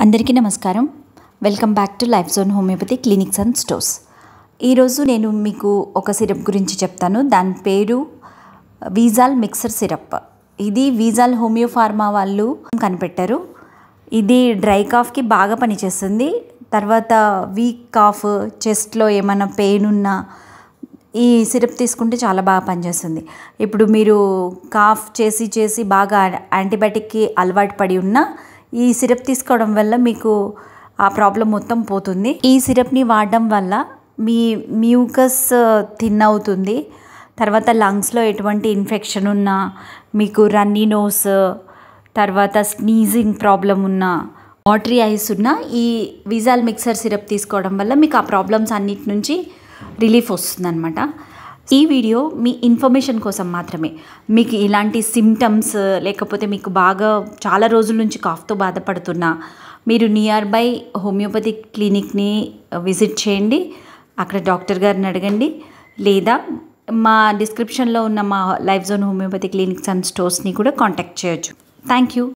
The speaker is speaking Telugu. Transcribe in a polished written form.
అందరికీ నమస్కారం. Welcome back to life zone homeopathy clinics and stores. ఈరోజు నేను మీకు ఒక సిరప్ గురించి చెప్తాను. దాని పేరు వీజాల్ మిక్సర్ సిరప్. ఇది వీజాల్ హోమియో ఫార్మా వాళ్ళు కనిపెట్టారు. ఇది డ్రై కాఫ్కి బాగా పనిచేస్తుంది. తర్వాత వీక్ కాఫ్, చెస్ట్లో ఏమైనా పెయిన్ ఉన్నా ఈ సిరప్ తీసుకుంటే చాలా బాగా పనిచేస్తుంది. ఇప్పుడు మీరు కాఫ్ చేసి బాగా యాంటీబయాటిక్కి అలవాటు పడి ఉన్నా ఈ సిరప్ తీసుకోవడం వల్ల మీకు ఆ ప్రాబ్లం మొత్తం పోతుంది. ఈ సిరప్ని వాడడం వల్ల మీ మ్యూకస్ థిన్ అవుతుంది. తర్వాత లంగ్స్లో ఎటువంటి ఇన్ఫెక్షన్ ఉన్నా, మీకు రన్నీ నోస్, తర్వాత స్నీజింగ్ ప్రాబ్లం ఉన్నా, వాటరీ ఐస్ ఉన్నా ఈ వీజాల్ మిక్సర్ సిరప్ తీసుకోవడం వల్ల మీకు ఆ ప్రాబ్లమ్స్ అన్నిటి నుంచి రిలీఫ్ వస్తుందన్నమాట. ఈ వీడియో మీ ఇన్ఫర్మేషన్ కోసం మాత్రమే. మీకు ఇలాంటి సిమ్టమ్స్ లేకపోతే మీకు బాగా చాలా రోజుల నుంచి కాఫ్తో బాధపడుతున్నా మీరు నియర్ బై హోమియోపతి క్లినిక్ని విజిట్ చేయండి. అక్కడ డాక్టర్ గారిని అడగండి, లేదా మా డిస్క్రిప్షన్లో ఉన్న మా life zone homeopathy clinics and స్టోర్స్ని కూడా కాంటాక్ట్ చేయొచ్చు. Thank you.